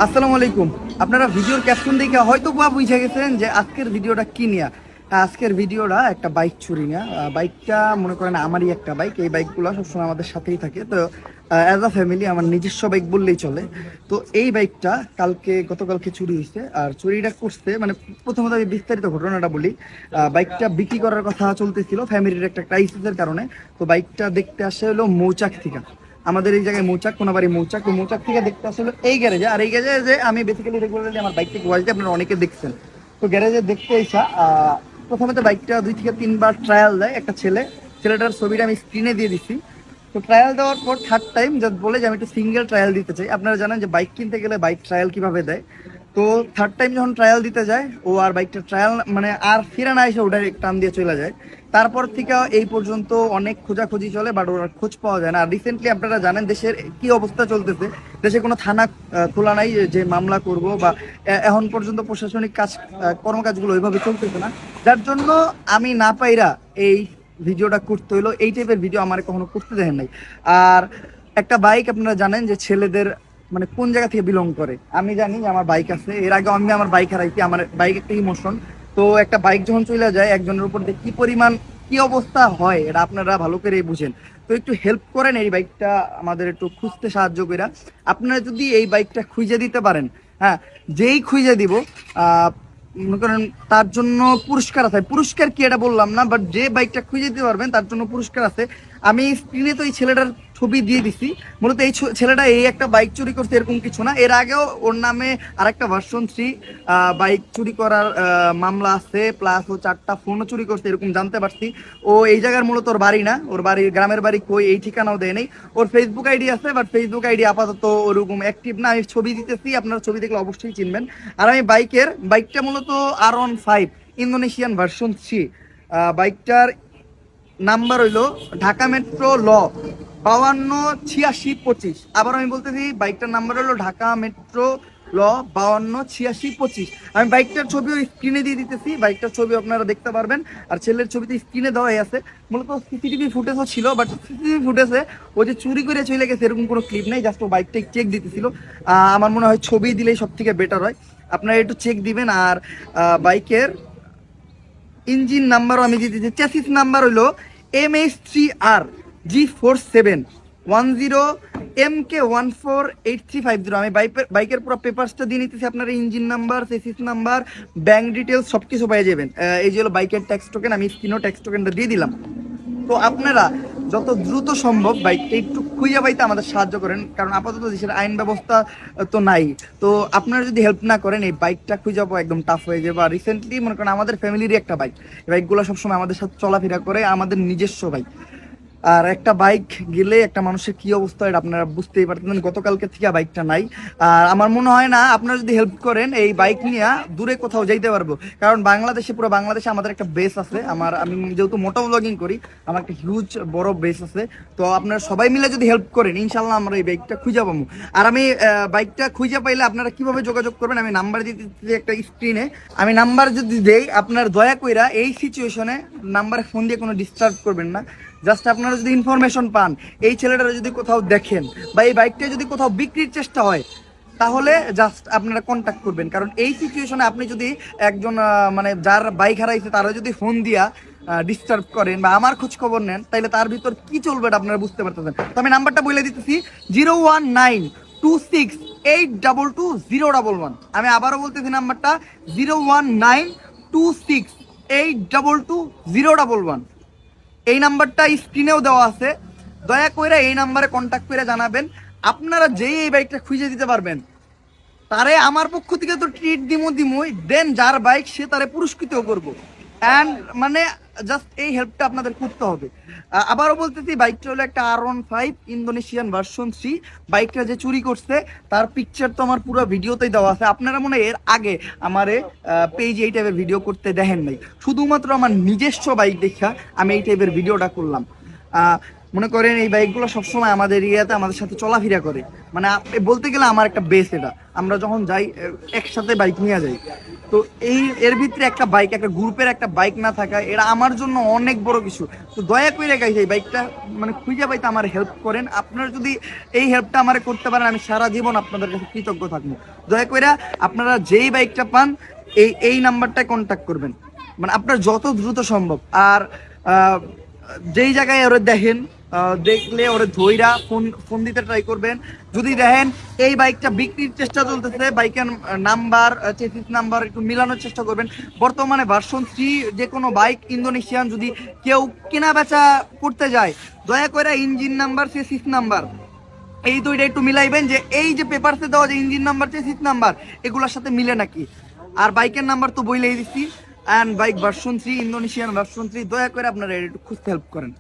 আসসালামু আলাইকুম। আপনারা ভিডিওর ক্যাপশন দেখে হয়তো বা বুঝে গেছেন যে আজকের ভিডিওটা কি নিয়ে। আজকের ভিডিওটা একটা বাইক চুরি নিয়ে। বাইকটা মনে করেন আমারই একটা বাইক, এই বাইকগুলো সবসময় আমাদের সাথেই থাকে। তো অ্যাজ আ ফ্যামিলি আমার নিজস্ব বাইক বললেই চলে। তো এই বাইকটা গতকালকে চুরি হয়েছে। আর চুরিটা করছে মানে প্রথমত আমি বিস্তারিত ঘটনাটা বলি। বাইকটা বিক্রি করার কথা চলতেছিল ফ্যামিলির একটা ক্রাইসিসের কারণে। তো বাইকটা দেখতে আসে হলো মৌচাক থেকে। আমাদের এই জায়গায় মৌচাক, কোনাবাড়ি মৌচাক। তো মৌচাক থেকে দেখতে আসলে এই গ্যারেজে। আর এই গ্যারেজে যে আমি বেসিক্যালি রেগুলারলি আমার বাইক থেকে ওয়াইজে আপনারা অনেকে দেখছেন। তো গ্যারেজে দেখতে এসা প্রথমে তো বাইকটা 2 থেকে 3 বার ট্রায়াল দেয় একটা ছেলেটার ছবিটা আমি স্ক্রিনে দিয়ে দিচ্ছি। তো ট্রায়াল দেওয়ার পর থার্ড টাইম জাস্ট বলে যে আমি একটু সিঙ্গেল ট্রায়াল দিতে চাই। আপনারা জানেন যে বাইক কিনতে গেলে বাইক ট্রায়াল কিভাবে দেয়। তো থার্ড টাইম যখন ট্রায়াল দিতে যায় ও আর বাইকটা ট্রায়াল মানে আর ফিরে না এসে ওটার টান দিয়ে চলে যায়। তারপর থেকে এই পর্যন্ত অনেক খোঁজাখুঁজি চলে, বাট ওর খোঁজ পাওয়া যায় না। আর রিসেন্টলি আপনারা জানেন দেশের কি অবস্থা চলতেছে, দেশে কোনো থানা খোলা নাই যে মামলা করব বা এখন পর্যন্ত প্রশাসনিক কর্মকাজগুলো ওইভাবে চলতেছে না। যার জন্য আমি না পাইরা এই ভিডিওটা করতে হইলো। এই টাইপের ভিডিও আমার কখনো করতে দেখেন নাই। আর একটা বাইক আপনারা জানেন যে ছেলেদের মানে কোন জায়গা থেকে বিলং করে। আমি জানি যে আমার বাইক আছে, এর আগে আমি আমার বাইক হারাইছি। আমার বাইক একটা ইমোশন। তো একটা বাইক যখন চলে যায় একজনের উপর দিয়ে কি পরিমাণ কি অবস্থা হয় এটা আপনারা ভালো করে বুঝেন। তো একটু হেল্প করেন এই বাইকটা আমাদের একটু খুঁজতে সাহায্য করে। আপনারা যদি এই বাইকটা খুঁজে দিতে পারেন, হ্যাঁ, যেই খুঁজে দিব মনে করেন তার জন্য পুরস্কার আছে। পুরস্কার কি এটা বললাম না, বাট যে বাইকটা খুঁজে দিতে পারবেন তার জন্য পুরস্কার আছে। আমি স্ক্রিনে তো এই ছেলেটার ছবি দিয়ে দিছি। মূলত এই ছেলেটা এই একটা বাইক চুরি করছে এরকম কিছু না, এর আগেও ওর নামে আরেকটা ভার্সন 3 বাইক চুরি করার মামলা আছে, প্লাস ও 4টা ফোনও চুরি করছে এরকম জানতে পারছি। ও এই জায়গার মূলত ওর বাড়ি না, ওর বাড়ি গ্রামের বাড়ি কই এই ঠিকানাও দেয় নেই। ওর ফেসবুক আইডি আছে, বাট ফেসবুক আইডি আপাতত ওরকম অ্যাক্টিভ না। আমি ছবি দিতেছি, আপনারা ছবি দেখলে অবশ্যই চিনবেন। আর আমি বাইকটা মূলত R15 ইন্দোনেশিয়ান ভার্সন 3। বাইকটার নাম্বার হইলো ঢাকা মেট্রো ল 528625। আবার আমি বলতেছি বাইকটার নাম্বার হলো ঢাকা মেট্রো ল 528625। আমি বাইকটার ছবিও স্ক্রিনে দিয়ে দিতেছি, বাইকটার ছবি আপনারা দেখতে পারবেন। আর ছেলের ছবিতে স্ক্রিনে দেওয়াই আছে। মূলত সিসিটিভি ফুটেজও ছিল, বাট সিসিটিভি ফুটেজে ও যে চুরি করে চলে গেছে এরকম কোনো ক্লিপ নেই। জাস্ট ও বাইকটা চেক দিতেছিল। আমার মনে হয় ছবি দিলেই সব থেকে বেটার হয়, আপনারা একটু চেক দিবেন। আর বাইকের ইঞ্জিন নাম্বারও আমি দিয়ে দিচ্ছি। চ্যাসিস নাম্বার হলো MH3R G4710MK148350। আমি বাইকের পুরো পেপারসটা দিয়ে নিতেছি। আপনারা engine number, chassis number, bank details সব কিছু পেয়ে যাবেন। এই যে হলো বাইকের ট্যাক্স টোকেন, আমি স্ক্রিনও ট্যাক্স টোকেনটা দিয়ে দিলাম। তো আপনারা যত দ্রুত সম্ভব বাইকটা একটু খুঁজে পাইতে আমাদের সাহায্য করেন, কারণ আপাতত দেশের আইন ব্যবস্থা তো নাই। তো আপনারা যদি হেল্প না করেন এই বাইকটা খুঁজে পাওয়া একদম টাফ হয়ে যাবে। আর রিসেন্টলি মনে করেন আমাদের ফ্যামিলিরই একটা বাইক, এই বাইকগুলো সবসময় আমাদের সাথে চলাফেরা করে, আমাদের নিজস্ব বাইক। আর একটা বাইক গেলে একটা মানুষের কি অবস্থা এটা আপনারা বুঝতেই পারতেন। গতকালকে থেকে বাইকটা নাই। আর আমার মনে হয় না আপনারা যদি হেল্প করেন এই বাইক নিয়ে দূরে কোথাও যাইতে পারবো, কারণ পুরো বাংলাদেশে আমাদের একটা বেস আছে। আমি যেহেতু মোটো ব্লগিং করি, আমার একটা হিউজ বড় বেস আছে। তো আপনারা সবাই মিলে যদি হেল্প করেন ইনশাল্লাহ আমরা এই বাইকটা খুঁজে পাবো। আর আমি বাইকটা খুঁজে পাইলে আপনারা কিভাবে যোগাযোগ করবেন আমি নাম্বার দিতে একটা স্ক্রিনে। আমি নাম্বার যদি দেই আপনার দয়া কইরা এই সিচুয়েশনে নাম্বারে ফোন দিয়ে কোনো ডিস্টার্ব করবেন না। জাস্ট আপনারা যদি ইনফরমেশন পান, এই ছেলেটারা যদি কোথাও দেখেন বা এই বাইকটা যদি কোথাও বিক্রির চেষ্টা হয়, তাহলে জাস্ট আপনারা কন্ট্যাক্ট করবেন। কারণ এই সিচুয়েশনে আপনি যদি একজন মানে যার বাইক হারাইছে তারা যদি ফোন দিয়া ডিস্টার্ব করেন বা আমার খোঁজ খবর নেন, তাহলে তার ভিতর কি চলবে এটা আপনারা বুঝতে পারতেছেন। তো আমি নাম্বারটা বলে দিতেছি 01926822011। আমি আবারও বলতেছি নাম্বারটা 01926822011। এই নাম্বারটা স্ক্রিনেও দেওয়া আছে। দয়া করে এই নাম্বারে কন্ট্যাক্ট করে জানাবেন। আপনারা যেই এই বাইকটা খুঁজে দিতে পারবেন তারে আমার পক্ষ থেকে তো ট্রিট দিমই, দেন যার বাইক সে তারে পুরস্কৃতও করব। অ্যান্ড মানে জাস্ট এই হেল্পটা আপনাদের করতে হবে। আবারও বলতেছি বাইকটা হলো একটা R15 ইন্দোনেশিয়ান ভার্সন 3। বাইকটা যে চুরি করছে তার পিকচার তো আমার পুরো ভিডিওতেই দেওয়া আছে। আপনারা মনে হয় এর আগে আমারে পেজে এই টাইপের ভিডিও করতে দেখেন নাই, শুধুমাত্র আমার নিজস্ব বাইক দেখা আমি এই টাইপের ভিডিওটা করলাম। মনে করেন এই বাইকগুলো সবসময় আমাদের এরিয়াতে আমাদের সাথে চলাফেরা করে, মানে বলতে গেলে আমার একটা বেস এটা, আমরা যখন যাই একসাথে বাইক নিয়ে যাই। তো এর ভিতরে একটা বাইক, একটা গ্রুপের একটা বাইক না থাকা, এটা আমার জন্য অনেক বড় কিছু। তো দয়া করে গাইস এই বাইকটা মানে খুঁজে পাইতে আমার হেল্প করেন। আপনারা যদি এই হেল্পটা আমার করতে পারেন, আমি সারা জীবন আপনাদের কাছে কৃতজ্ঞ থাকবো। দয়া করে আপনারা যেই বাইকটা পান এই নাম্বারটায় কন্ট্যাক্ট করবেন, মানে আপনার যত দ্রুত সম্ভব। আর যেই জায়গায় ওরা দেখেন, দেখলে ওরা ধইরা ফোন দিতে ট্রাই করবেন। যদি দেখেন এই বাইকটা বিক্রির চেষ্টা চলতেছে, বাইকের নাম্বার চেসিস নাম্বার একটু মিলানোর চেষ্টা করবেন। বর্তমানে ভার্সন 3 যে কোনো বাইক ইন্দোনেশিয়ান যদি কেউ কেনা বেচা করতে যায়, দয়া করে ইঞ্জিন নাম্বার চেসিস নাম্বার এই দুইটা একটু মিলাইবেন, যে এই যে পেপারসে দেওয়া যে ইঞ্জিন নাম্বার চেসিস নাম্বার এগুলোর সাথে মিলে নাকি। আর বাইকের নাম্বার তো বইলেই দিচ্ছি, and bike version 3 Indonesian version 3, দয়া করে আপনারা একটু খুঁজতে হেল্প করেন।